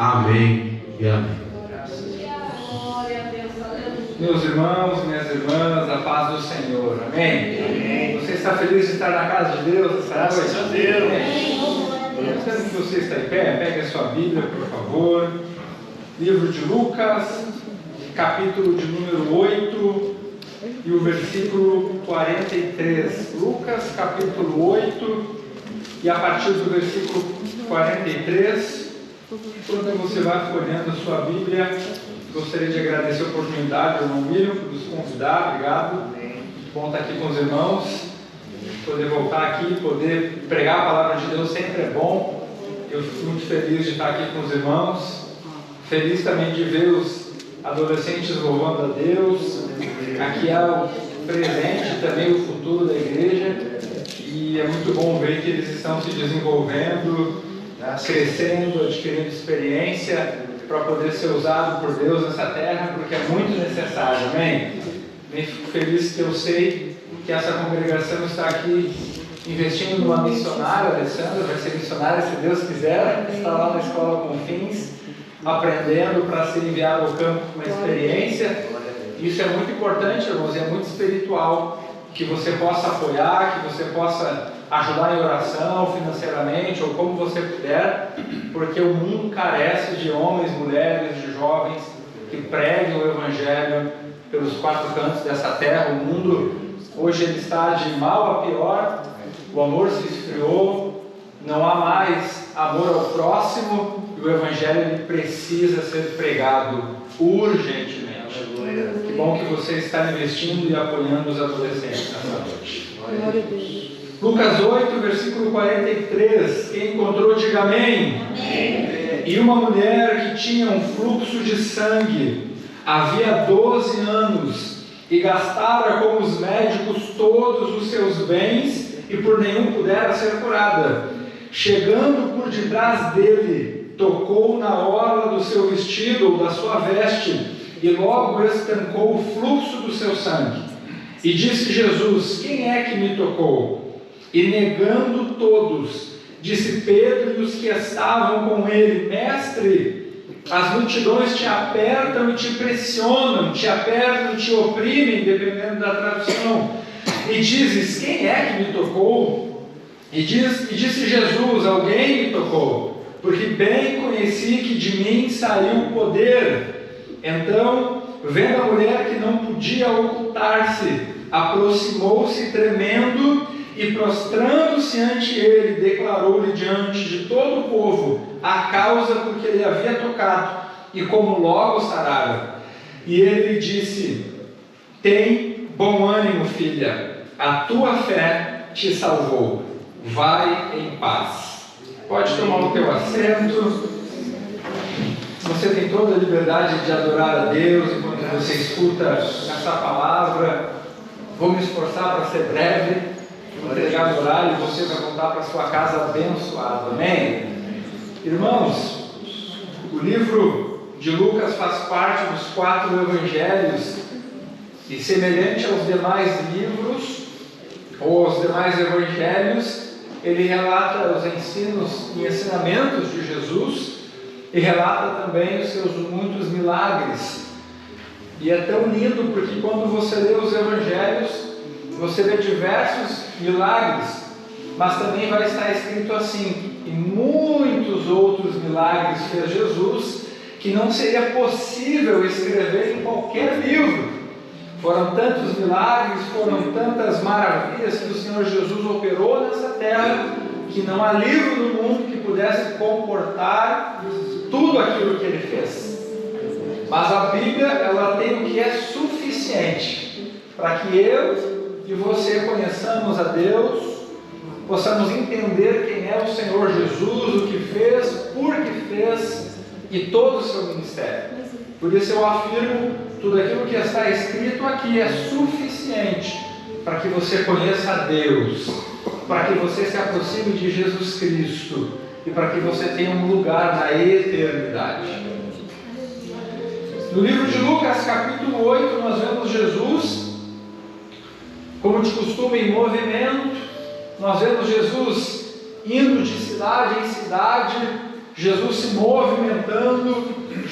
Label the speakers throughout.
Speaker 1: Amém e amém.
Speaker 2: Meus irmãos, minhas irmãs, a paz do Senhor, amém?
Speaker 3: Amém.
Speaker 2: Você está feliz de estar na casa de Deus essa noite?
Speaker 3: Graças a Deus.
Speaker 2: Espero que você está em pé, pegue a sua Bíblia, por favor. Livro de Lucas, capítulo de número 8 e o versículo 43. Lucas, capítulo 8 e a partir do versículo 43. Quando você vai folheando a sua Bíblia, gostaria de agradecer a oportunidade, irmão Miriam, por nos convidar. Obrigado. Bom estar aqui com os irmãos. Poder voltar aqui, poder pregar a palavra de Deus sempre é bom. Eu fico muito feliz de estar aqui com os irmãos. Feliz também de ver os adolescentes louvando a Deus. Aqui é o presente e também o futuro da igreja. E é muito bom ver que eles estão se desenvolvendo, crescendo, adquirindo experiência para poder ser usado por Deus nessa terra, porque é muito necessário, amém? Bem, fico feliz que eu sei que essa congregação está aqui investindo numa missionária. A Alessandra vai ser missionária, se Deus quiser, está lá na Escola Confins, aprendendo para ser enviado ao campo com uma experiência. Isso é muito importante, irmãos, e é muito espiritual, que você possa apoiar, que você possa ajudar em oração, financeiramente, ou como você puder, porque o mundo carece de homens, mulheres, de jovens que preguem o Evangelho pelos quatro cantos dessa terra. O mundo hoje ele está de mal a pior, o amor se esfriou, não há mais amor ao próximo, e o Evangelho ele precisa ser pregado urgentemente. Que bom que você está investindo e apoiando os adolescentes nessa noite.
Speaker 4: Glória a Deus.
Speaker 2: Lucas 8, versículo 43. Quem encontrou, diga amém.
Speaker 3: Amém.
Speaker 2: E uma mulher que tinha um fluxo de sangue havia 12 anos e gastara com os médicos todos os seus bens e por nenhum pudera ser curada. Chegando por detrás dele, tocou na orla do seu vestido ou da sua veste e logo estancou o fluxo do seu sangue. E disse Jesus: quem é que me tocou? E negando todos, disse Pedro e os que estavam com ele: Mestre, as multidões te apertam e te pressionam, te apertam e te oprimem, dependendo da tradução. E dizes: quem é que me tocou? E disse Jesus: alguém me tocou, porque bem conheci que de mim saiu o poder. Então, vendo a mulher que não podia ocultar-se, aproximou-se tremendo e prostrando-se ante ele, declarou-lhe diante de todo o povo a causa por que ele havia tocado e como logo sarara. E ele lhe disse: tem bom ânimo, filha, a tua fé te salvou, vai em paz. Pode tomar o teu assento. Você tem toda a liberdade de adorar a Deus enquanto você escuta essa palavra. Vou me esforçar para ser breve, vou entregar o horário e você vai voltar para sua casa abençoado, amém? Irmãos, o livro de Lucas faz parte dos 4 evangelhos e, semelhante aos demais livros ou aos demais evangelhos, ele relata os ensinos e ensinamentos de Jesus e relata também os seus muitos milagres. E é tão lindo porque quando você lê os evangelhos, você vê diversos milagres, mas também vai estar escrito assim: e muitos outros milagres fez Jesus, que não seria possível escrever em qualquer livro. Foram tantos milagres, foram tantas maravilhas que o Senhor Jesus operou nessa terra, que não há livro no mundo que pudesse comportar tudo aquilo que ele fez. Mas a Bíblia, ela tem o que é suficiente para que eu e você conheçamos a Deus, possamos entender quem é o Senhor Jesus, o que fez, por que fez e todo o seu ministério. Por isso eu afirmo, tudo aquilo que está escrito aqui é suficiente para que você conheça a Deus, para que você se aproxime de Jesus Cristo e para que você tenha um lugar na eternidade. No livro de Lucas, capítulo 8, nós vemos Jesus, como de costume, em movimento. Nós vemos Jesus indo de cidade em cidade, Jesus se movimentando,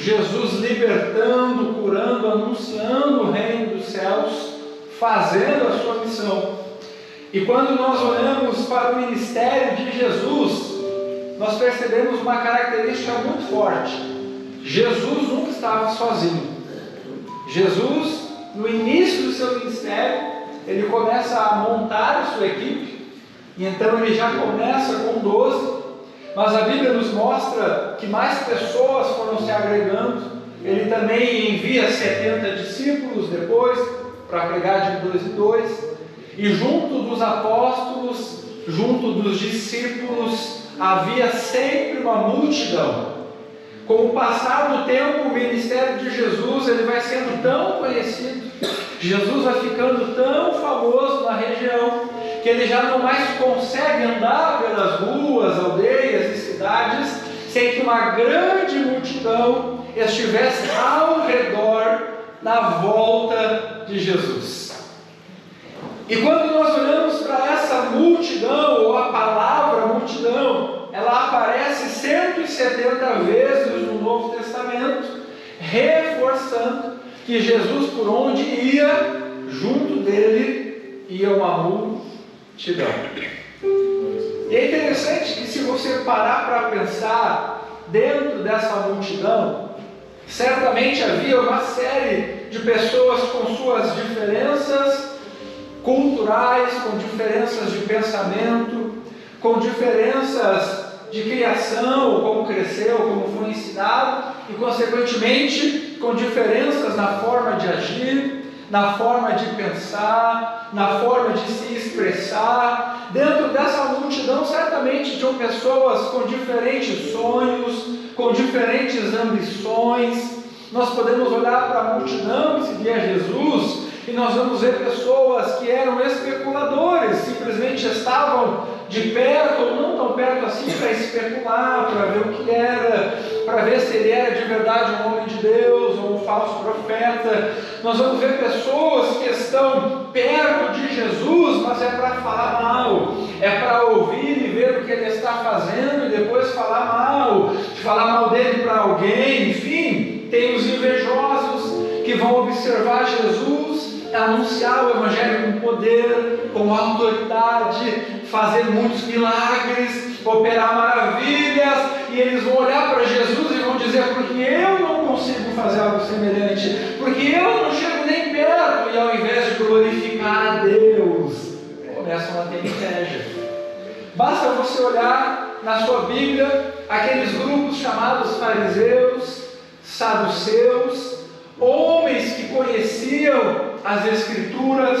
Speaker 2: Jesus libertando, curando, anunciando o reino dos céus, fazendo a sua missão. E quando nós olhamos para o ministério de Jesus, nós percebemos uma característica muito forte. Jesus nunca estava sozinho. Jesus, no início do seu ministério, ele começa a montar a sua equipe, e então ele já começa com 12, mas a Bíblia nos mostra que mais pessoas foram se agregando. Ele também envia 70 discípulos depois, para pregar de 2 em 2, e junto dos apóstolos, junto dos discípulos, havia sempre uma multidão. Com o passar do tempo, o ministério de Jesus ele vai sendo tão conhecido, Jesus vai ficando tão famoso na região, que ele já não mais consegue andar pelas ruas, aldeias e cidades, sem que uma grande multidão estivesse ao redor, na volta de Jesus. E quando nós olhamos para essa multidão, ou a palavra multidão, ela aparece 170 vezes no Novo Testamento, reforçando que Jesus, por onde ia, junto dele ia uma multidão. E é interessante que, se você parar para pensar, dentro dessa multidão, certamente havia uma série de pessoas com suas diferenças culturais, com diferenças de pensamento, com diferenças de criação, como cresceu, como foi ensinado, e consequentemente com diferenças na forma de agir, na forma de pensar, na forma de se expressar. Dentro dessa multidão certamente tinham pessoas com diferentes sonhos, com diferentes ambições. Nós podemos olhar para a multidão e seguir a Jesus, e nós vamos ver pessoas que eram especuladores, simplesmente estavam de perto ou não tão perto assim para especular, para ver o que era, para ver se ele era de verdade um homem de Deus ou um falso profeta. Nós vamos ver pessoas que estão perto de Jesus, mas é para falar mal, é para ouvir e ver o que ele está fazendo e depois falar mal dele para alguém. Enfim, tem os invejosos que vão observar Jesus anunciar o Evangelho com poder, com autoridade, fazer muitos milagres, operar maravilhas, e eles vão olhar para Jesus e vão dizer: porque eu não consigo fazer algo semelhante, porque eu não chego nem perto, e ao invés de glorificar a Deus, começam a ter inveja. Basta você olhar na sua Bíblia aqueles grupos chamados fariseus, saduceus, homens que conheciam as Escrituras,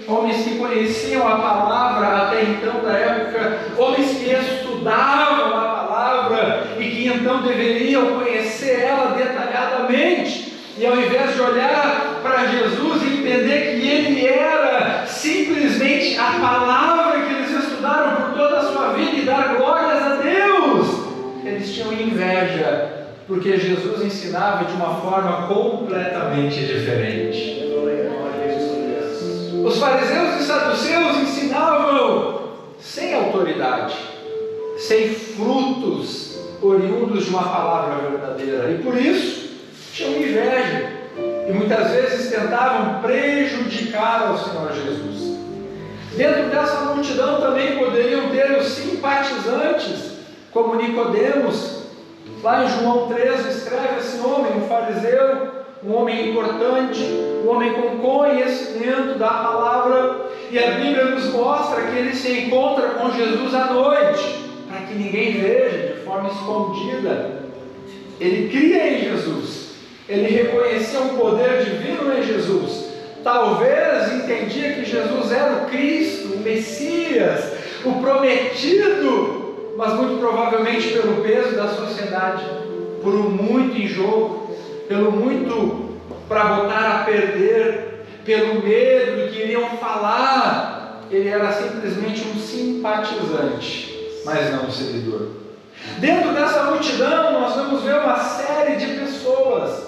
Speaker 2: homens que conheciam a palavra até então da época, homens que estudavam a palavra e que então deveriam conhecer ela detalhadamente, e ao invés de olhar para Jesus e entender que ele era simplesmente a palavra que eles estudaram por toda a sua vida e dar glórias a Deus, eles tinham inveja, porque Jesus ensinava de uma forma completamente diferente. Os fariseus e saduceus ensinavam sem autoridade, sem frutos oriundos de uma palavra verdadeira, e por isso tinham inveja, e muitas vezes tentavam prejudicar ao Senhor Jesus. Dentro dessa multidão também poderiam ter os simpatizantes, como Nicodemos. Lá em João 13 escreve esse homem, um fariseu, um homem importante, um homem com conhecimento da palavra, e a Bíblia nos mostra que ele se encontra com Jesus à noite, para que ninguém veja, de forma escondida. Ele cria em Jesus, ele reconhecia um poder divino em Jesus, talvez entendia que Jesus era o Cristo, o Messias, o prometido, mas muito provavelmente pelo peso da sociedade, por um muito em jogo, pelo muito para botar a perder, pelo medo do que iriam falar, ele era simplesmente um simpatizante, mas não um seguidor. Dentro dessa multidão nós vamos ver uma série de pessoas,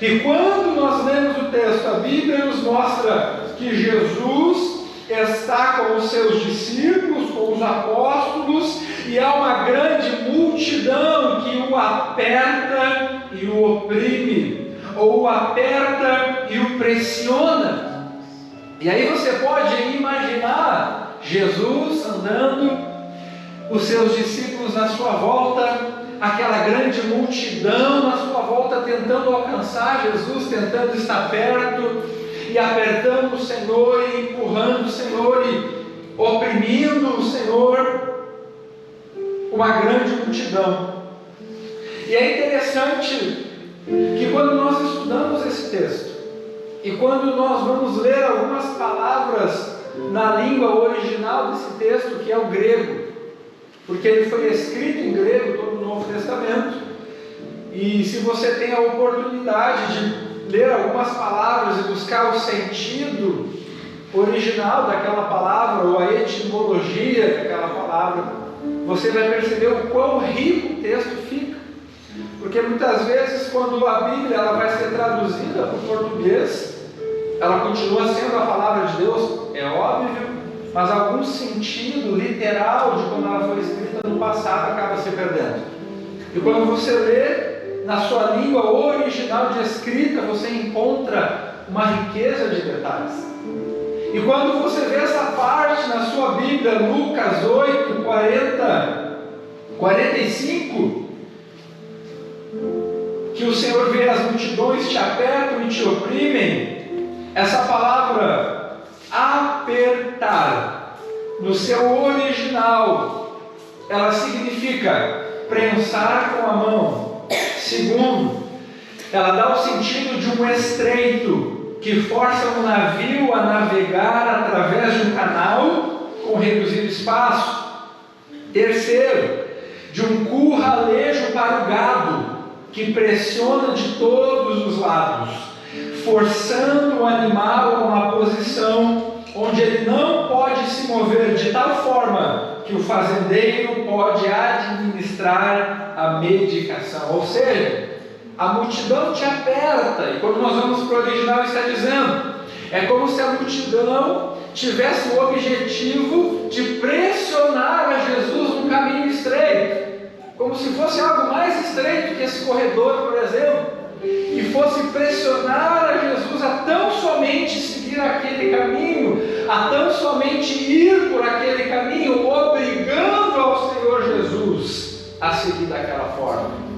Speaker 2: e quando nós lemos o texto, a Bíblia nos mostra que Jesus está com os seus discípulos, com os os apóstolos, e há uma grande multidão que o aperta e o oprime, ou o aperta e o pressiona. E aí você pode imaginar Jesus andando, os seus discípulos na sua volta, aquela grande multidão na sua volta tentando alcançar Jesus, tentando estar perto, e apertando o Senhor, e empurrando o Senhor, e oprimindo o Senhor, uma grande multidão. E é interessante que quando nós estudamos esse texto, e quando nós vamos ler algumas palavras na língua original desse texto, que é o grego, porque ele foi escrito em grego, todo o Novo Testamento, e se você tem a oportunidade de ler algumas palavras e buscar o sentido original daquela palavra, ou a etimologia daquela palavra, você vai perceber o quão rico o texto fica. Porque muitas vezes, quando a Bíblia ela vai ser traduzida para o português, ela continua sendo a palavra de Deus, é óbvio, mas algum sentido literal de quando ela foi escrita no passado acaba se perdendo. E quando você lê na sua língua original de escrita, você encontra uma riqueza de detalhes. E quando você vê essa parte na sua Bíblia, Lucas 8, 45, que o Senhor vê as multidões te apertam e te oprimem, essa palavra apertar, no seu original, ela significa prensar com a mão. Segundo, ela dá o sentido de um estreito que força um navio a navegar através de um canal com reduzido espaço. Terceiro, de um curralejo para o gado que pressiona de todos os lados, forçando o animal a uma posição onde ele não pode se mover, de tal forma que o fazendeiro pode administrar a medicação. Ou seja, a multidão te aperta, e quando nós vamos para o original está dizendo, é como se a multidão tivesse o objetivo de pressionar a Jesus no caminho estreito, como se fosse algo mais estreito que esse corredor, por exemplo, e fosse pressionar a Jesus a tão somente seguir aquele caminho, a tão somente ir por aquele caminho, obrigando ao Senhor Jesus a seguir daquela forma.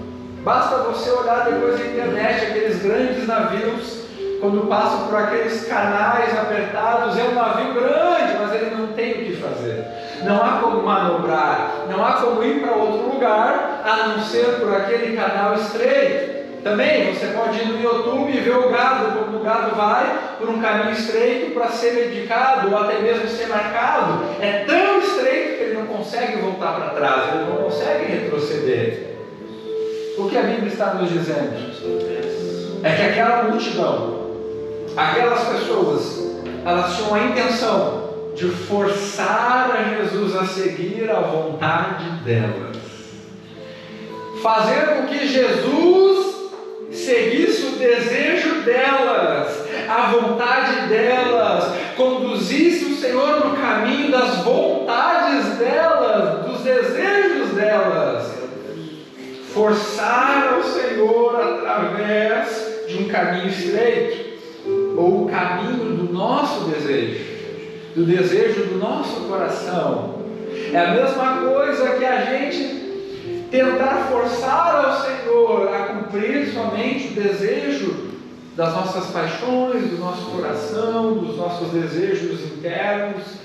Speaker 2: Basta você olhar depois na internet aqueles grandes navios, quando passam por aqueles canais apertados, é um navio grande, mas ele não tem o que fazer. Não há como manobrar, não há como ir para outro lugar, a não ser por aquele canal estreito. Também você pode ir no YouTube e ver o gado, como o gado vai por um caminho estreito para ser medicado, ou até mesmo ser marcado. É tão estreito que ele não consegue voltar para trás, ele não consegue retroceder. O que a Bíblia está nos dizendo é que aquela multidão, aquelas pessoas, elas tinham a intenção de forçar a Jesus a seguir a vontade delas, fazer com que Jesus seguisse o desejo delas, a vontade delas, conduzisse o Senhor no caminho das vontades delas, dos desejos delas, forçar o Senhor através de um caminho estreito, ou o caminho do nosso desejo, do desejo do nosso coração. É a mesma coisa que a gente tentar forçar ao Senhor a cumprir somente o desejo das nossas paixões, do nosso coração, dos nossos desejos internos.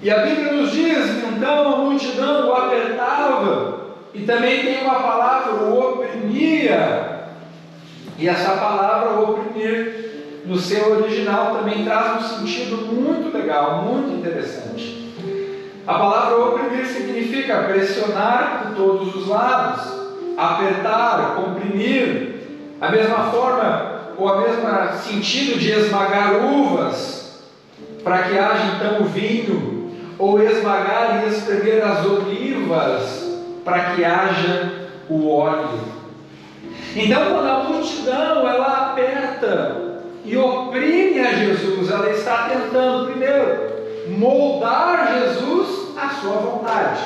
Speaker 2: E a Bíblia nos diz, então a multidão o apertava, e também tem uma palavra, o oprimia, e essa palavra oprimir, no seu original, também traz um sentido muito legal, muito interessante. A palavra oprimir significa pressionar por todos os lados, apertar, comprimir, a mesma forma, ou a mesma sentido de esmagar uvas, para que haja então o vinho, ou esmagar e espremer as olivas, para que haja o óleo. Então, quando a multidão ela aperta e oprime a Jesus, ela está tentando, primeiro, moldar Jesus à sua vontade.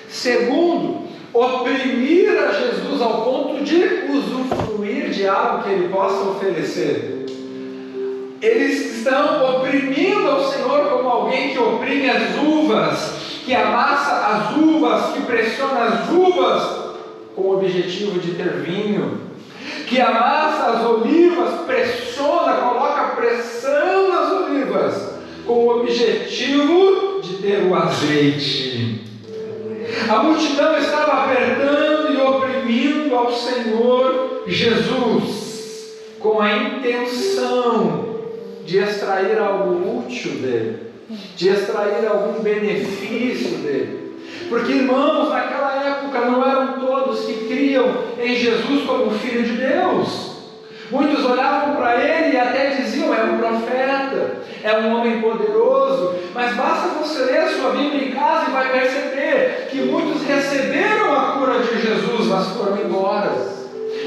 Speaker 2: Segundo, oprimir a Jesus ao ponto de usufruir de algo que ele possa oferecer. Eles estão oprimindo ao Senhor como alguém que oprime as uvas, que amassa as uvas, que pressiona as uvas com o objetivo de ter vinho, que amassa as olivas, pressiona, coloca pressão nas olivas, com o objetivo de ter o azeite. A multidão estava apertando e oprimindo ao Senhor Jesus, com a intenção de extrair algo útil dele, de extrair algum benefício dele. Porque, irmãos, naquela época não eram todos que criam em Jesus como Filho de Deus. Muitos olhavam para ele e até diziam: é um profeta, é um homem poderoso. Mas basta você ler sua Bíblia em casa e vai perceber que muitos receberam a cura de Jesus, mas foram embora.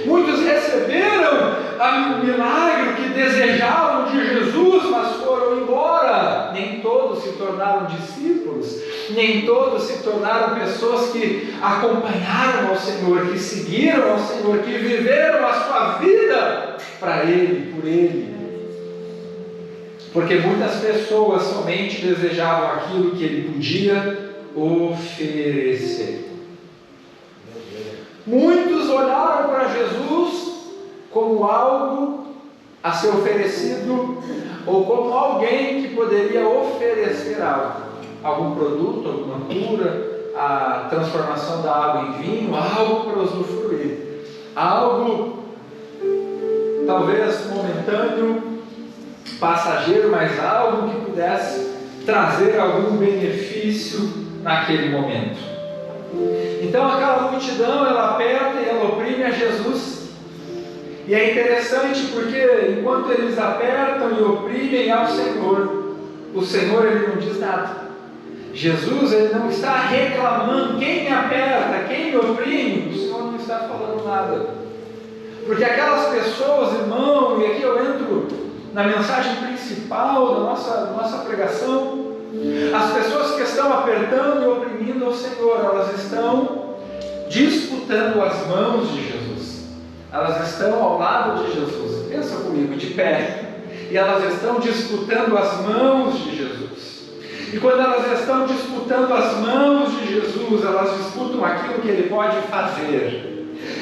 Speaker 2: Muitos receberam o milagre que desejavam de Jesus, mas foram embora. Nem todos se tornaram discípulos, nem todos se tornaram pessoas que acompanharam ao Senhor, que seguiram ao Senhor, que viveram a sua vida para Ele, por Ele. Porque muitas pessoas somente desejavam aquilo que Ele podia oferecer. Muitos olharam para Jesus como algo a ser oferecido, ou como alguém que poderia oferecer algo, algum produto, alguma cura, a transformação da água em vinho, algo para usufruir, algo talvez momentâneo, passageiro, mas algo que pudesse trazer algum benefício naquele momento. Então aquela multidão, ela aperta e ela oprime a Jesus. E é interessante porque enquanto eles apertam e oprimem ao Senhor, o Senhor ele não diz nada. Jesus ele não está reclamando: quem me aperta, quem me oprime. O Senhor não está falando nada. Porque aquelas pessoas, irmão, e aqui eu entro na mensagem principal da nossa pregação, as pessoas que estão apertando e oprimindo ao Senhor, elas estão disputando as mãos de Jesus. Elas estão ao lado de Jesus. Pensa comigo, de pé. E elas estão disputando as mãos de Jesus. E quando elas estão disputando as mãos de Jesus, elas disputam aquilo que Ele pode fazer.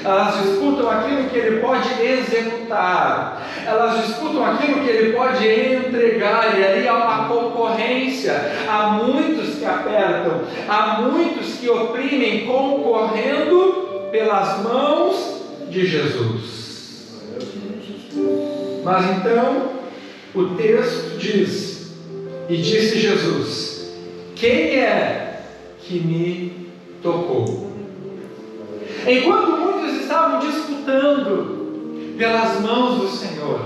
Speaker 2: Elas disputam aquilo que Ele pode executar. Elas disputam aquilo que Ele pode entregar. E ali há uma concorrência. Há muitos que apertam, há muitos que oprimem, concorrendo pelas mãos de Jesus. Mas então o texto diz: e disse Jesus: quem é que me tocou? Enquanto muitos estavam disputando pelas mãos do Senhor,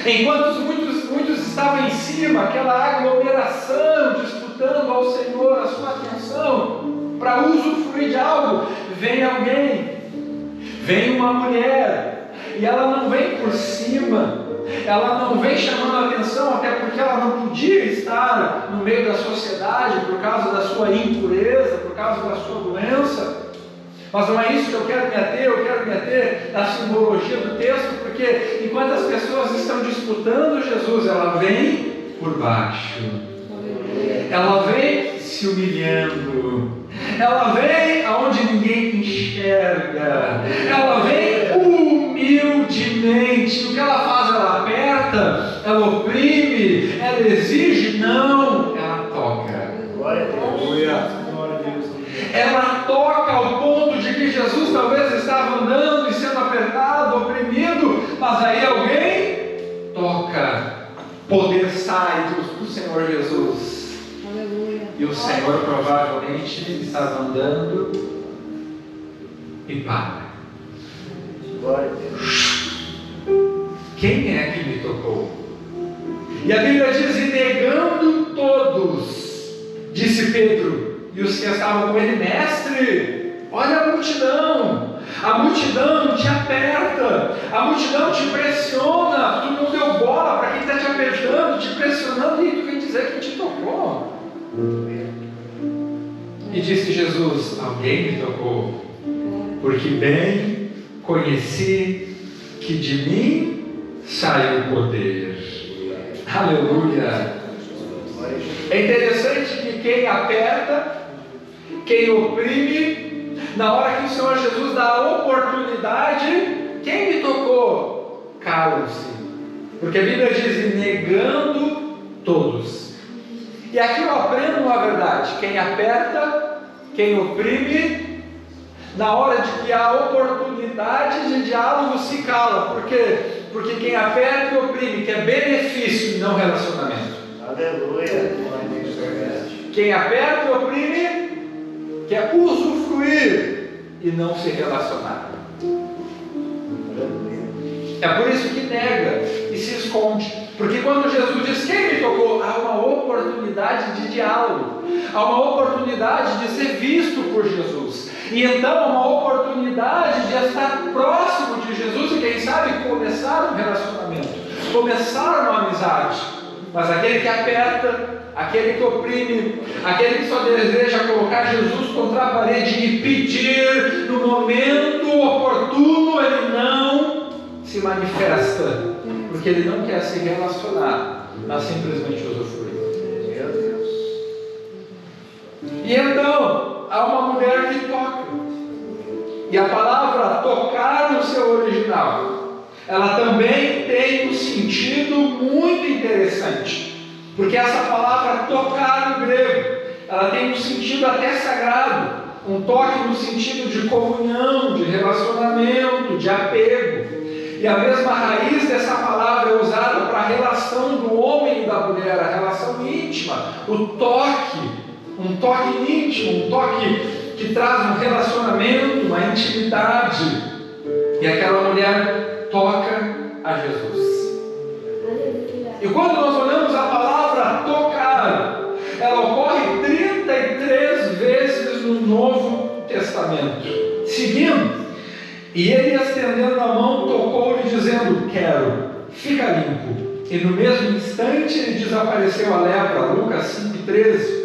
Speaker 2: enquanto muitos estavam em cima, aquela aglomeração disputando ao Senhor a sua atenção para usufruir de algo, vem alguém, vem uma mulher, e ela não vem por cima, ela não vem chamando a atenção, até porque ela não podia estar no meio da sociedade por causa da sua impureza, por causa da sua doença. Mas não é isso que eu quero me ater na simbologia do texto, porque enquanto as pessoas estão disputando Jesus, ela vem por baixo, ela vem se humilhando, ela vem aonde ninguém enxerga, ela vem humildemente. O que ela faz? Ela aperta, ela oprime, ela exige? Não, ela toca.
Speaker 3: Glória a Deus.
Speaker 2: Ela toca ao ponto de que Jesus talvez estava andando e sendo apertado, oprimido, mas aí alguém toca, poder sai do Senhor Jesus.
Speaker 4: Aleluia.
Speaker 2: E o Senhor provavelmente estava andando e para.
Speaker 3: Glória a Deus.
Speaker 2: Quem é que me tocou? E a Bíblia diz: e negando todos, disse Pedro e os que estavam com ele: mestre, olha a multidão te aperta, a multidão te pressiona, tu não deu bola para quem está te apertando, te pressionando, e tu vem dizer que te tocou. E disse Jesus: alguém me tocou, porque bem conheci que de mim sai o poder. Aleluia! É interessante que quem aperta, quem oprime, na hora que o Senhor Jesus dá a oportunidade, quem me tocou? Calam-se. Porque a Bíblia diz: negando todos. E aqui eu aprendo uma verdade: quem aperta, quem oprime, na hora de que há oportunidade de diálogo, se cala. Por quê? Porque quem aperta e oprime quer benefício e não relacionamento.
Speaker 3: Aleluia.
Speaker 2: Quem aperta e oprime quer usufruir e não se relacionar. É por isso que nega e se esconde. Porque quando Jesus diz: quem me tocou? Há uma oportunidade de diálogo, há uma oportunidade de ser visto por Jesus, e então há uma oportunidade de estar próximo de Jesus e quem sabe começar um relacionamento, começar uma amizade. Mas aquele que aperta, aquele que oprime, aquele que só deseja colocar Jesus contra a parede e pedir no momento oportuno, ele não se manifesta, porque ele não quer se relacionar, mas simplesmente usufruir.
Speaker 3: Meu Deus.
Speaker 2: E então, há uma mulher que toca, e a palavra tocar no seu original, ela também tem um sentido muito interessante, porque essa palavra tocar no grego, ela tem um sentido até sagrado, um toque no sentido de comunhão, de relacionamento, de apego. E a mesma raiz dessa palavra é usada para a relação do homem e da mulher, a relação íntima, o toque, um toque íntimo, um toque que traz um relacionamento, uma intimidade. E aquela mulher toca a Jesus. E quando nós olhamos a palavra tocar, ela ocorre 33 vezes no Novo Testamento. Seguindo, e ele, estendendo a mão, tocou-lhe, dizendo: quero, fica limpo. E no mesmo instante ele desapareceu a lepra. Lucas 5,13.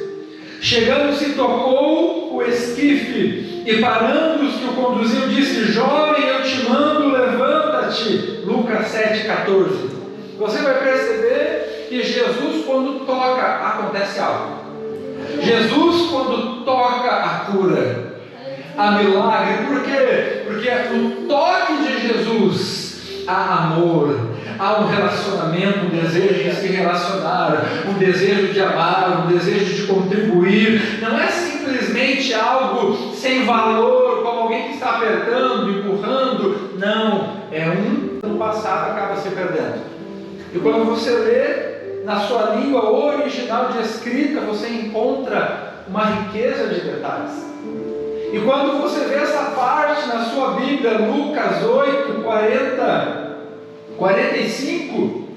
Speaker 2: Chegando-se, tocou o esquife, e parando os que o conduziam, disse: jovem, eu te mando, levanta-te. Lucas 7,14. Você vai perceber que Jesus, quando toca, acontece algo. Jesus, quando toca, a cura, há milagre. Por quê? Porque no toque de Jesus há amor, há um relacionamento, um desejo de se relacionar, um desejo de amar, um desejo de contribuir. Não é simplesmente algo sem valor, como alguém que está apertando, empurrando. Não, é no passado acaba se perdendo. E quando você lê na sua língua original de escrita, você encontra uma riqueza de detalhes. E quando você vê essa parte na sua Bíblia, Lucas 8, 45,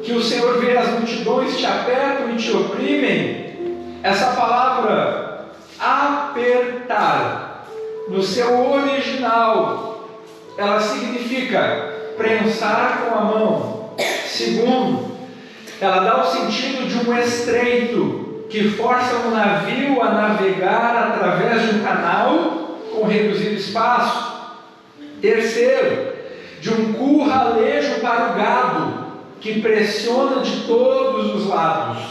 Speaker 2: que o Senhor vê as multidões te apertam e te oprimem, essa palavra apertar, no seu original, ela significa prensar com a mão. Segundo, ela dá o sentido de um estreito, que força um navio a navegar através de um canal com reduzido espaço. Terceiro, de um curralejo para o gado, que pressiona de todos os lados,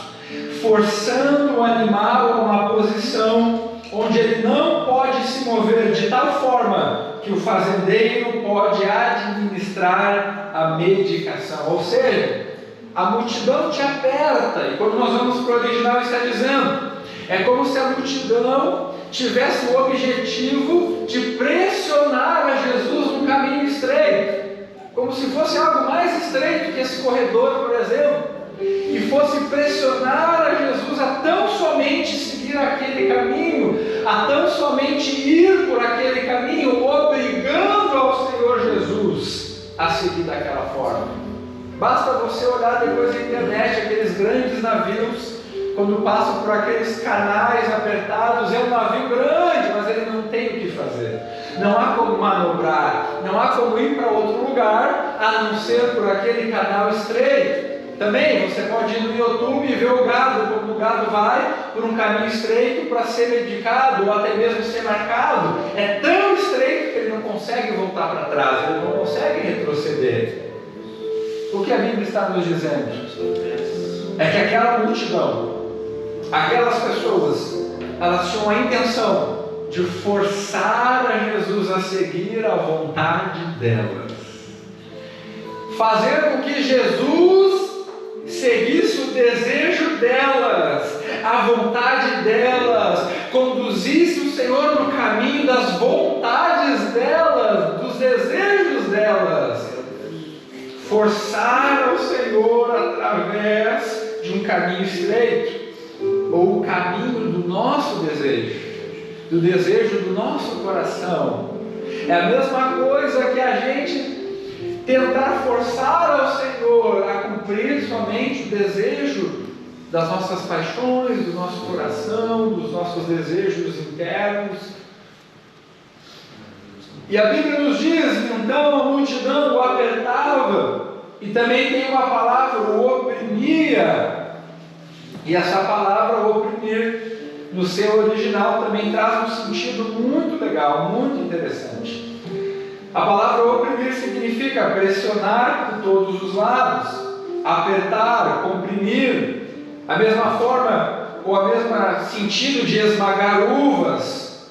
Speaker 2: forçando o animal a uma posição onde ele não pode se mover, de tal forma que o fazendeiro pode administrar a medicação. Ou seja, a multidão te aperta, e quando nós vamos para o original está dizendo, é como se a multidão tivesse o objetivo de pressionar a Jesus no caminho estreito, como se fosse algo mais estreito que esse corredor, por exemplo, e fosse pressionar a Jesus a tão somente seguir aquele caminho, a tão somente ir por aquele caminho, obrigando ao Senhor Jesus a seguir daquela forma. Basta você olhar depois na internet, aqueles grandes navios, quando passam por aqueles canais apertados, é um navio grande, mas ele não tem o que fazer. Não há como manobrar, não há como ir para outro lugar, a não ser por aquele canal estreito. Também você pode ir no YouTube e ver o gado, como o gado vai por um caminho estreito para ser medicado ou até mesmo ser marcado. É tão estreito que ele não consegue voltar para trás, ele não consegue retroceder. O que a Bíblia está nos dizendo é que aquela multidão, aquelas pessoas, elas tinham a intenção de forçar a Jesus a seguir a vontade delas, fazer com que Jesus seguisse o desejo delas, a vontade delas, conduzisse o Senhor no caminho das vontades delas, dos desejos delas, forçar o Senhor através de um caminho estreito, ou o caminho do nosso desejo, do desejo do nosso coração. É a mesma coisa que a gente tentar forçar ao Senhor a cumprir somente o desejo das nossas paixões, do nosso coração, dos nossos desejos internos. E a Bíblia nos diz, então, a multidão o apertava, e também tem uma palavra, o oprimia, e essa palavra oprimir, no seu original, também traz um sentido muito legal, muito interessante. A palavra oprimir significa pressionar por todos os lados, apertar, comprimir, a mesma forma, ou a mesma sentido de esmagar uvas,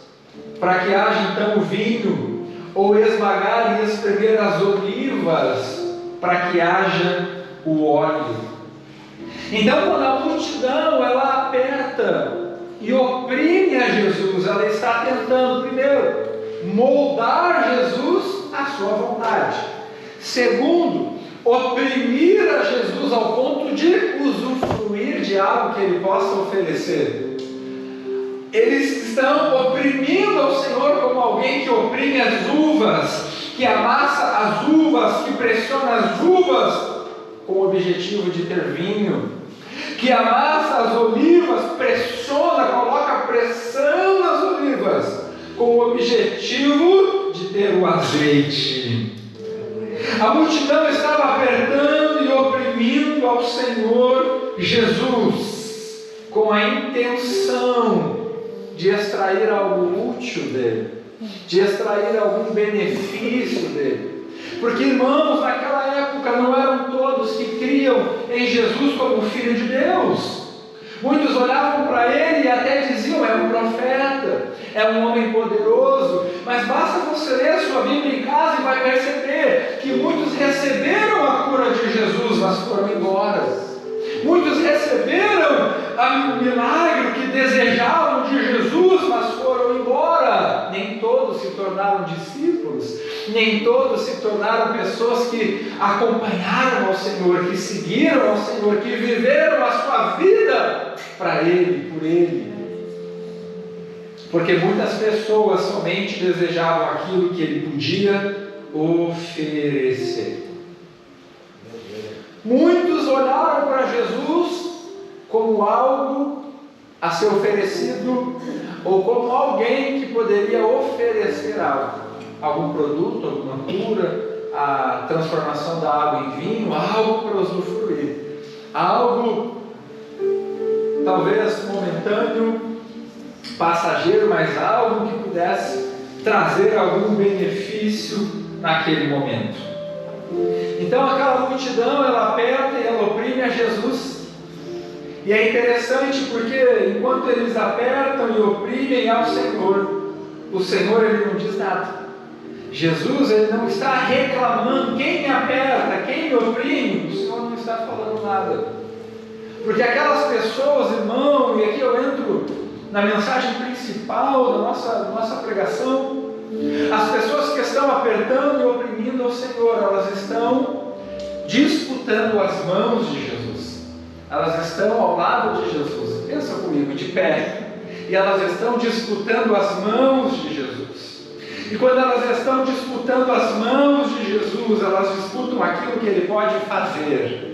Speaker 2: para que haja então o vinho, ou esmagar e espremer as olivas, para que haja o óleo. Então, quando a multidão ela aperta e oprime a Jesus, ela está tentando, primeiro, moldar Jesus à sua vontade. Segundo, oprimir a Jesus ao ponto de usufruir de algo que ele possa oferecer. Eles estão oprimindo ao Senhor como alguém que oprime as uvas, que amassa as uvas, que pressiona as uvas com o objetivo de ter vinho, que amassa as olivas, pressiona, coloca pressão nas olivas, com o objetivo de ter o azeite. A multidão estava apertando e oprimindo ao Senhor Jesus, com a intenção de extrair algo útil dele, de extrair algum benefício dele. Porque, irmãos, naquela época não eram todos que criam em Jesus como Filho de Deus. Muitos olhavam para ele e até diziam: é um profeta, é um homem poderoso. Mas basta você ler sua Bíblia em casa e vai perceber que muitos receberam a cura de Jesus, mas foram embora. Muitos receberam o milagre que desejavam de Jesus, mas foram embora. Nem todos se tornaram discípulos, nem todos se tornaram pessoas que acompanharam ao Senhor, que seguiram ao Senhor, que viveram a sua vida para Ele, por Ele. Porque muitas pessoas somente desejavam aquilo que Ele podia oferecer. Muitos olharam para Jesus como algo a ser oferecido, ou como alguém que poderia oferecer algo, algum produto, alguma cura, a transformação da água em vinho, algo para usufruir, algo talvez momentâneo, passageiro, mas algo que pudesse trazer algum benefício naquele momento. Então aquela multidão, ela aperta e ela oprime a Jesus. E é interessante porque enquanto eles apertam e oprimem ao Senhor, o Senhor ele não diz nada. Jesus ele não está reclamando: quem me aperta, quem me oprime. O Senhor não está falando nada. Porque aquelas pessoas, irmão, e aqui eu entro na mensagem principal da nossa pregação, as pessoas que estão apertando e oprimindo ao Senhor, elas estão disputando as mãos de Jesus. Elas estão ao lado de Jesus. Pensa comigo, de pé. E elas estão disputando as mãos de Jesus. E quando elas estão disputando as mãos de Jesus, elas disputam aquilo que Ele pode fazer.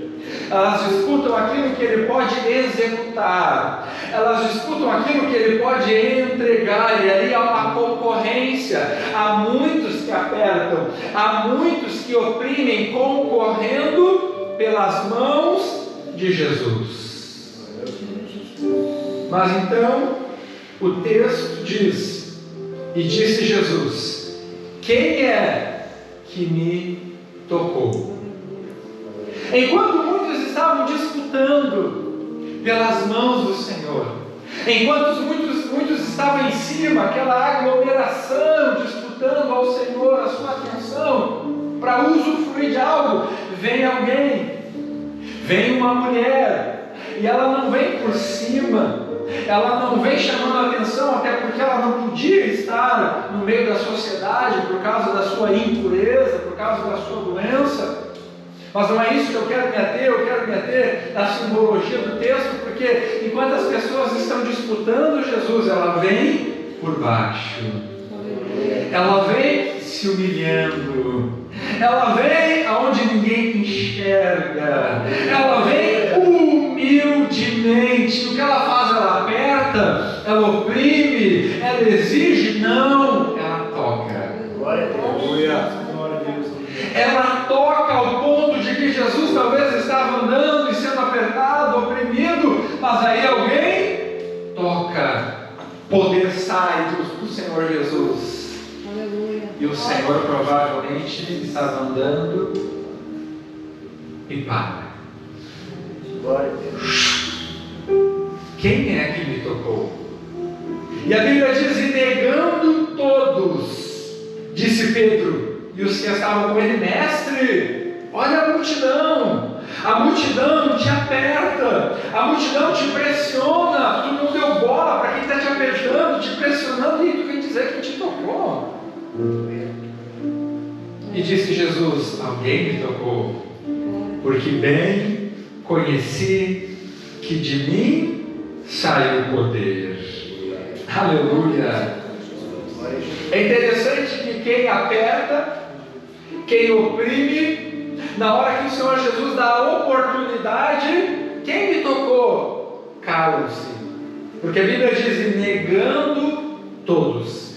Speaker 2: Elas disputam aquilo que Ele pode executar. Elas disputam aquilo que Ele pode entregar. E ali há uma concorrência. Há muitos que apertam, há muitos que oprimem, concorrendo pelas mãos de Jesus. Mas então, o texto diz, e disse Jesus: quem é que me tocou? Enquanto muitos estavam disputando pelas mãos do Senhor, enquanto muitos estavam em cima, aquela aglomeração, disputando ao Senhor a sua atenção, para usufruir de algo, vem alguém, vem uma mulher, e ela não vem por cima, ela não vem chamando a atenção, até porque ela não podia estar no meio da sociedade por causa da sua impureza, por causa da sua doença. Mas não é isso que eu quero me ater na simbologia do texto, porque enquanto as pessoas estão disputando Jesus, ela vem por baixo, ela vem se humilhando, ela vem aonde ninguém enxerga, ela vem humildemente. O que ela faz? Ela aperta, ela oprime, ela exige? Não, ela toca. Ela toca ao ponto de que Jesus talvez estava andando e sendo apertado, oprimido, mas aí alguém toca, poder sai do Senhor Jesus.
Speaker 4: Aleluia.
Speaker 2: E o Senhor provavelmente estava andando e para. Quem é que me tocou? E a Bíblia diz: e negando todos, disse Pedro e os que estavam com ele: mestre, olha a multidão te aperta, a multidão te pressiona, tu não deu bola para quem está te apertando, te pressionando, e tu vem dizer que te tocou. E disse Jesus: alguém me tocou, porque bem conheci que de mim sai o poder. Aleluia. É interessante que quem aperta, quem oprime, na hora que o Senhor Jesus dá a oportunidade, quem me tocou? Calam-se. Porque a Bíblia diz: negando todos.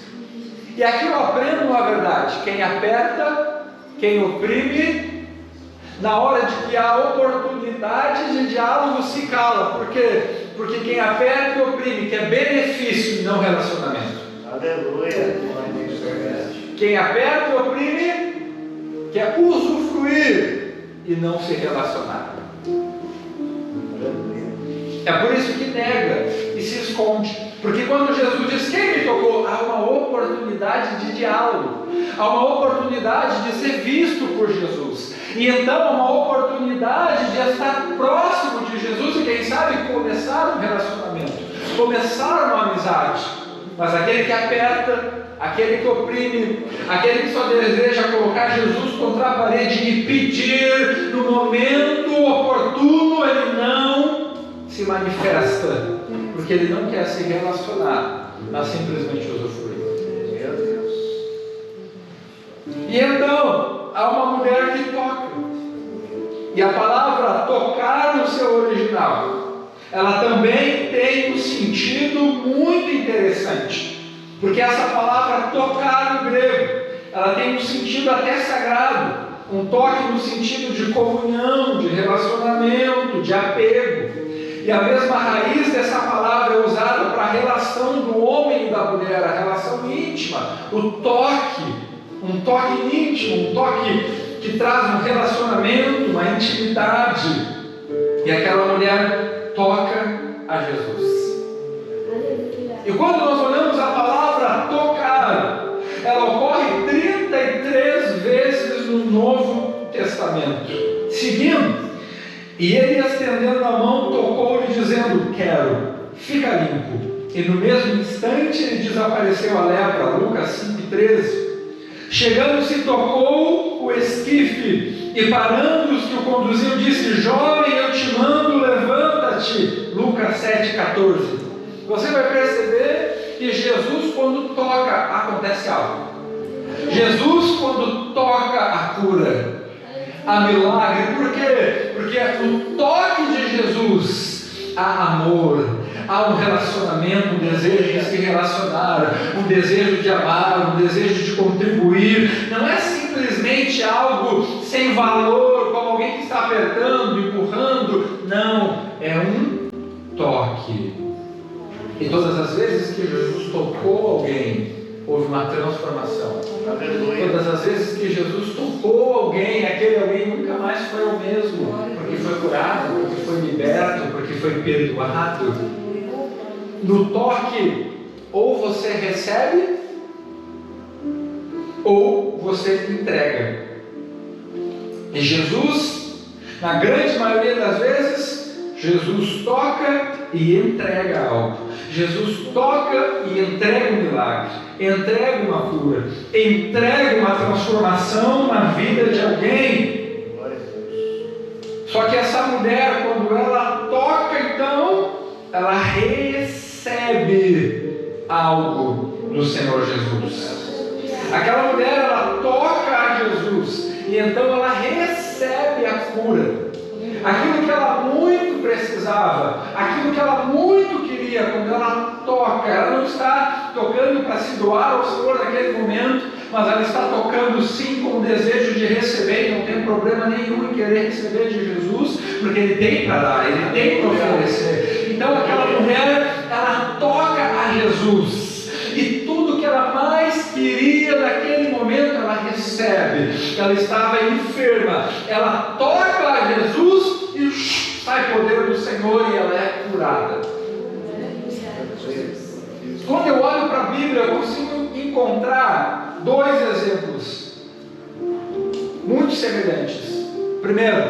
Speaker 2: E aqui eu aprendo uma verdade: quem aperta, quem oprime, na hora de que há oportunidade de diálogo, se cala. Por quê? Porque quem aperta e oprime quer benefício e não relacionamento.
Speaker 3: Aleluia.
Speaker 2: Quem aperta e oprime quer usufruir e não se relacionar. É por isso que nega e se esconde. Porque quando Jesus diz: quem me tocou? Há uma oportunidade de diálogo, há uma oportunidade de ser visto por Jesus, e então há uma oportunidade de estar próximo de Jesus e quem sabe começar um relacionamento, começar uma amizade. Mas aquele que aperta, aquele que oprime, aquele que só deseja colocar Jesus contra a parede e pedir no momento oportuno, ele não se manifesta, porque ele não quer se relacionar, mas simplesmente usufruir.
Speaker 3: Meu Deus.
Speaker 2: E então há uma mulher que toca, e a palavra tocar no seu original, ela também tem um sentido muito interessante, porque essa palavra tocar no grego, ela tem um sentido até sagrado, um toque no sentido de comunhão, de relacionamento, de apego. E a mesma raiz dessa palavra é usada para a relação do homem e da mulher, a relação íntima, o toque, um toque íntimo, um toque que traz um relacionamento, uma intimidade. E aquela mulher toca a Jesus. E quando nós olhamos a palavra tocar, ela ocorre 33 vezes no Novo Testamento. Seguindo, e ele, estendendo a mão, tocou-lhe, dizendo: quero, fica limpo. E no mesmo instante ele desapareceu a lepra. Lucas 5,13. Chegando-se, tocou o esquife, e parando os que o conduziam, disse: jovem, eu te mando, levanta-te. Lucas 7,14. Você vai perceber que Jesus, quando toca, acontece algo. Jesus, quando toca, a cura, a milagre. Por quê? Porque no toque de Jesus há amor, há um relacionamento, um desejo de se relacionar, um desejo de amar, um desejo de contribuir. Não é simplesmente algo sem valor, como alguém que está está apertando, empurrando. Não, é um toque. E todas as vezes que Jesus tocou alguém, houve uma transformação.
Speaker 3: Aleluia.
Speaker 2: Todas as vezes que Jesus tocou alguém, aquele alguém nunca mais foi o mesmo, porque foi curado, porque foi liberto, porque foi perdoado. No toque, ou você recebe, ou você entrega. E Jesus, na grande maioria das vezes, Jesus toca e entrega algo. Jesus toca e entrega um milagre, entrega uma cura, entrega uma transformação na vida de alguém. Só que essa mulher, quando ela toca, então, ela recebe algo do Senhor Jesus. Aquela mulher, ela toca a Jesus e então ela recebe a cura. Aquilo que ela muito precisava, aquilo que ela muito queria, quando ela toca, ela não está tocando para se doar ao Senhor naquele momento, mas ela está tocando sim com o desejo de receber, e não tem problema nenhum em querer receber de Jesus, porque Ele tem para dar, Ele tem para oferecer. Então aquela mulher, ela toca a Jesus. E tudo que ela mais queria naquele momento, ela recebe. Ela estava enferma, ela toca a Jesus e sai poder do Senhor e ela é curada. Quando eu olho para a Bíblia, eu consigo encontrar dois exemplos muito semelhantes. Primeiro,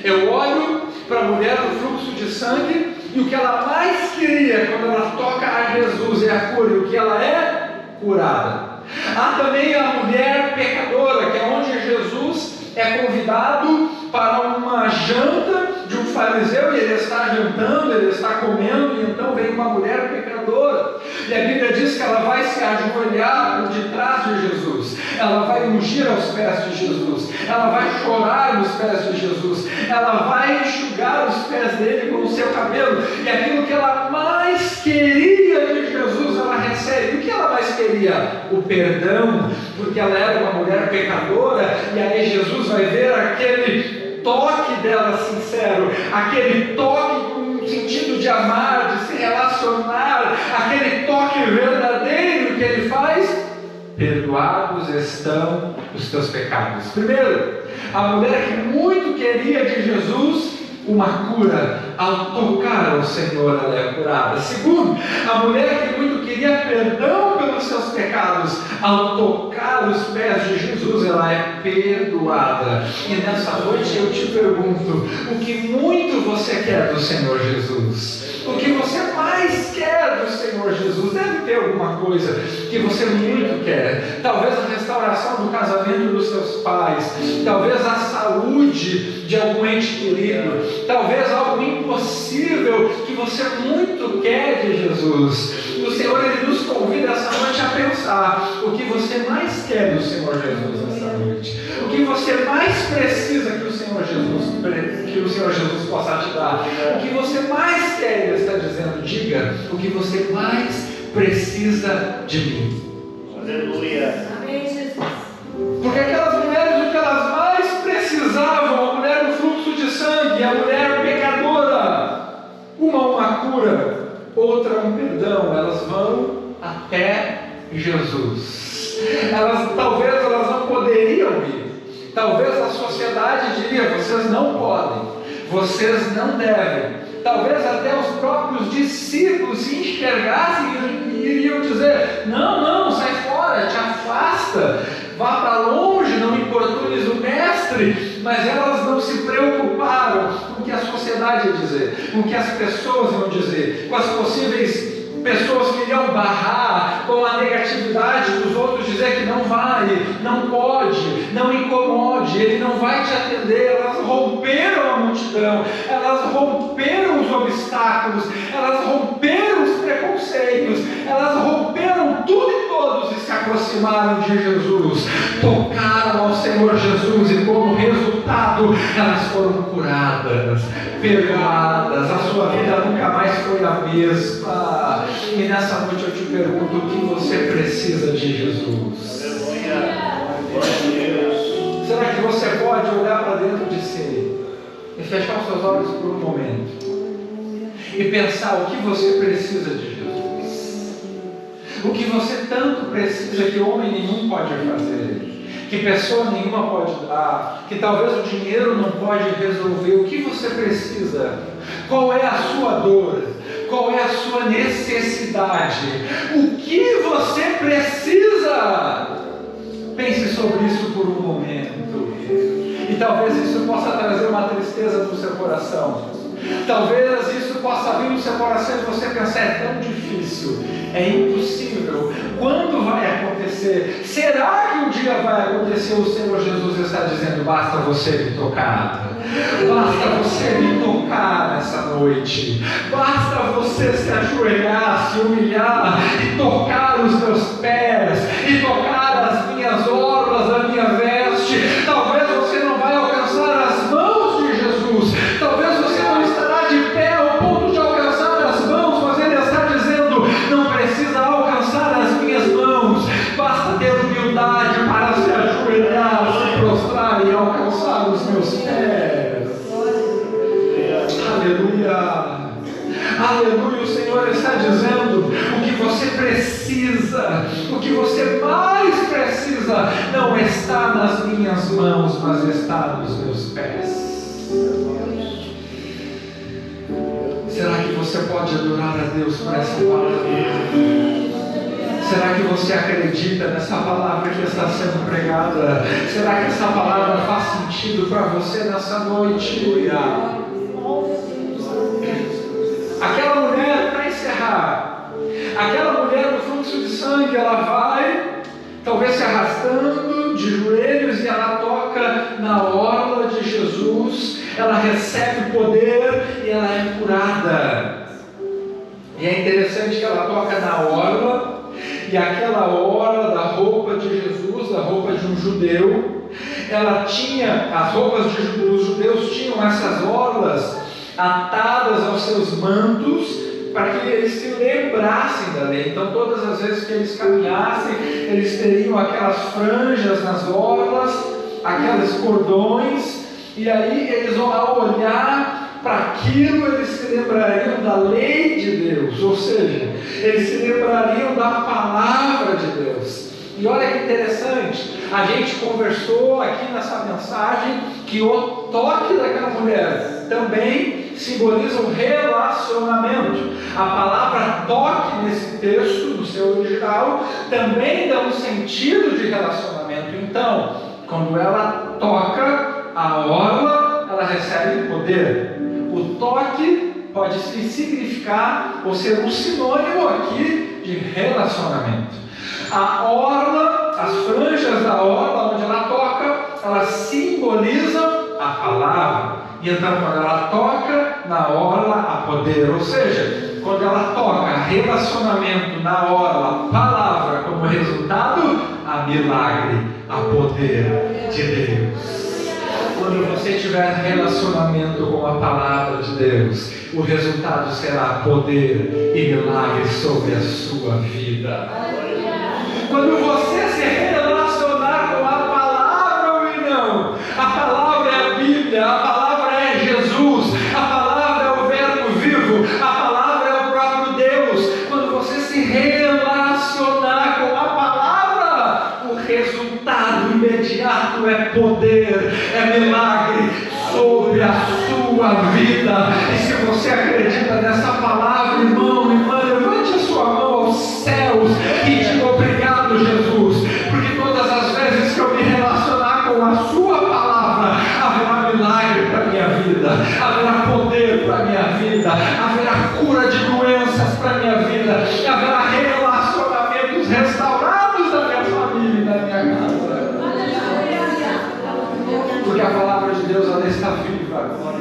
Speaker 2: eu olho para a mulher do fluxo de sangue e o que ela mais queria quando ela toca a Jesus é a cura, e o que ela é? Curada. Há também a mulher pecadora, que é onde Jesus é convidado para uma janta de um fariseu, e ele está jantando, ele está comendo, e então vem uma mulher pecadora, e a Bíblia diz que ela vai se ajoelhar por detrás de Jesus, ela vai ungir aos pés de Jesus, ela vai chorar nos pés de Jesus, ela vai enxugar os pés dele com o seu cabelo, e aquilo que ela mais queria de Jesus, ela recebe. O que ela mais queria? O perdão, porque ela era uma mulher pecadora, e aí Jesus vai ver aquele toque dela sincero, aquele toque com sentido de amar, de se relacionar, aquele toque verdadeiro que ele faz. Perdoados estão os teus pecados. Primeiro, a mulher que muito queria de Jesus uma cura, ao tocar ao Senhor ela é curada. Segundo, a mulher que muito queria perdão pelos seus pecados, ao tocar os pés de Jesus ela é perdoada. E nessa noite eu te pergunto, o que muito você quer do Senhor Jesus? O que você mais quer do Senhor Jesus? Deve ter alguma coisa que você muito quer. Talvez a restauração do casamento dos seus pais, talvez a saúde de algum ente querido, talvez algo impossível que você muito quer de Jesus. O Senhor, Ele nos convida essa noite a pensar o que você mais quer do Senhor Jesus essa noite. O que você mais precisa que o Senhor Jesus possa te dar. O que você mais quer, Ele está dizendo, diga o que você mais precisa de mim.
Speaker 3: Aleluia.
Speaker 4: Amém, Jesus.
Speaker 2: Porque aquelas mulheres, o que elas mais precisavam, a mulher do fluxo de sangue, a mulher pecadora, uma cura, outra um perdão, elas vão até Jesus. Talvez elas não poderiam ir, talvez a sociedade diria, vocês não podem, vocês não devem. Talvez até os próprios discípulos se enxergassem e iriam dizer, não, sai fora, te afasta, vá para longe, não importunes o mestre. Mas elas não se preocuparam com o que a sociedade ia dizer, com o que as pessoas iam dizer, com as possíveis pessoas que iriam barrar, com a negatividade dos outros, dizer que não vai, não pode, não incomode, ele não vai te atender. Elas romperam a multidão, elas romperam os obstáculos, elas romperam os preconceitos, elas romperam tudo e todos e se aproximaram de Jesus, tocaram ao Senhor Jesus e como resultado elas foram curadas, perdoadas, a sua vida nunca mais foi a mesma. E nessa noite eu te pergunto, o que você precisa de Jesus?
Speaker 3: Aleluia. Glória a Deus.
Speaker 2: Será que você pode olhar para dentro de si e fechar os seus olhos por um momento e pensar o que você precisa de Jesus, o que você tanto precisa que homem nenhum pode fazer, que pessoa nenhuma pode dar, que talvez o dinheiro não pode resolver. O que você precisa? Qual é a sua dor? Qual é a sua necessidade? O que você precisa? Pense sobre isso por um momento. E talvez isso possa trazer uma tristeza no seu coração. Talvez isso possa vir no seu coração e você pensar: é tão difícil, é impossível. Quando vai acontecer? Será que um dia vai acontecer? O Senhor Jesus está dizendo: basta você me tocar. Basta você me tocar nessa noite. Basta você se ajoelhar, se humilhar e tocar os meus pés, e tocar as minhas orlas, a minha veste. Talvez você não vai alcançar as mãos de Jesus. Talvez você não estará de pé ao ponto de alcançar as mãos, mas Ele está dizendo: não precisa alcançar as minhas mãos. Basta ter humildade para se ajoelhar, se prostrar e alcançar os meus pés. Aleluia, aleluia. O Senhor está dizendo: o que você precisa, o que você mais precisa, não está nas minhas mãos, mas está nos meus pés. Será que você pode adorar a Deus por essa palavra? Será que você acredita nessa palavra que está sendo pregada? Será que essa palavra faz sentido para você nessa noite? Aquela mulher, para encerrar, aquela mulher do fluxo de sangue, ela vai, talvez se arrastando de joelhos, e ela toca na orla de Jesus, ela recebe poder e ela é curada. E é interessante que ela toca na orla, e aquela orla da roupa de Jesus, da roupa de um judeu, ela tinha, as roupas dos judeus tinham essas orlas atadas aos seus mantos, para que eles se lembrassem da lei. Então todas as vezes que eles caminhassem, eles teriam aquelas franjas nas orlas, aqueles cordões, e aí eles, ao olhar para aquilo, eles se lembrariam da lei de Deus, ou seja, eles se lembrariam da palavra de Deus. E olha que interessante, a gente conversou aqui nessa mensagem que o toque daquela mulher também simboliza um relacionamento. A palavra toque nesse texto, no seu original, também dá um sentido de relacionamento. Então, quando ela toca a orla, ela recebe poder. O toque pode significar ou ser um sinônimo aqui de relacionamento. A orla, as franjas da orla onde ela toca, elas simbolizam a palavra. E então, quando ela toca na orla, há poder. Ou seja, quando ela toca relacionamento na orla, palavra como resultado, há milagre, há poder de Deus. Quando você tiver relacionamento com a palavra de Deus, o resultado será poder e milagre sobre a sua vida. Quando você se relacionar com a palavra ou não, a palavra é a Bíblia, a palavra é Jesus, a palavra é o verbo vivo, a palavra é o próprio Deus. Quando você se relacionar com a palavra, o resultado imediato é poder, é milagre sobre a sua vida. E se você acredita nessa palavra, irmão, irmã, levante a sua mão aos céus e diga: obrigado, Jesus, porque todas as vezes que eu me relacionar com a sua palavra, haverá milagre para a minha vida, haverá poder para a minha vida, haverá cura de doenças para a minha vida, haverá relacionamentos restaurados da minha família e da minha casa. Porque a palavra de Deus, ela está viva.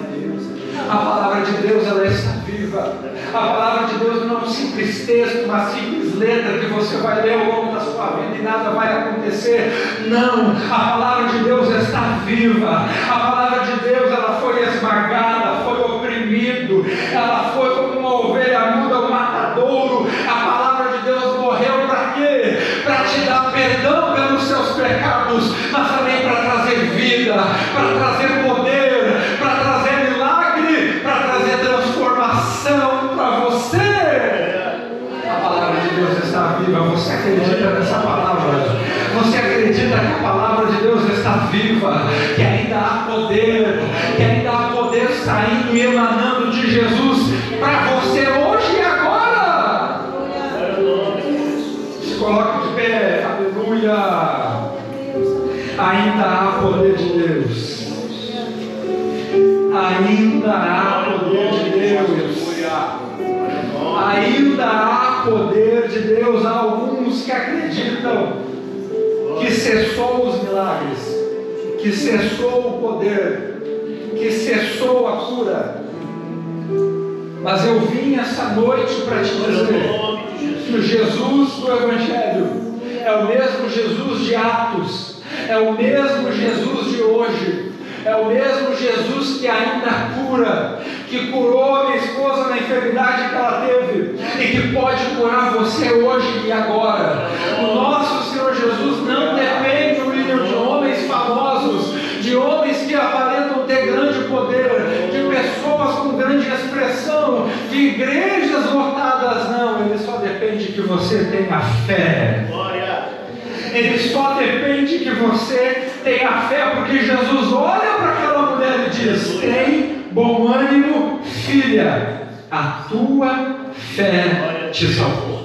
Speaker 2: A palavra de Deus, ela está viva. A palavra de Deus não é um simples texto, uma simples letra que você vai ler ao longo da sua vida e nada vai acontecer. Não, a palavra de Deus está viva. A palavra de Deus, ela foi esmagada, foi oprimido, ela foi como uma ovelha muda, um matadouro. A palavra de Deus morreu para quê? Para te dar perdão pelos seus pecados, mas também para trazer vida, para trazer poder, para trazer viva. Você acredita nessa palavra? Você acredita que a palavra de Deus está viva? Que ainda há poder saindo e emanando de Jesus para você hoje e agora? Se coloque de pé, aleluia. Ainda há poder de Deus. Ainda há poder de Deus. Ainda há poder de Deus. Há alguns que acreditam que cessou os milagres, que cessou o poder, que cessou a cura. Mas eu vim essa noite para te dizer que o Jesus do Evangelho é o mesmo Jesus de Atos, é o mesmo Jesus de hoje, é o mesmo Jesus que ainda cura, que curou a minha esposa na enfermidade que ela teve e que pode curar você hoje e agora. O nosso Senhor Jesus não depende, William, de homens famosos, de homens que aparentam ter grande poder, de pessoas com grande expressão, de igrejas lotadas, não. Ele só depende que você tenha fé. Ele só depende que você tenha fé, porque Jesus olha para aquela mulher e diz: tem bom ânimo, filha, a tua fé te salvou.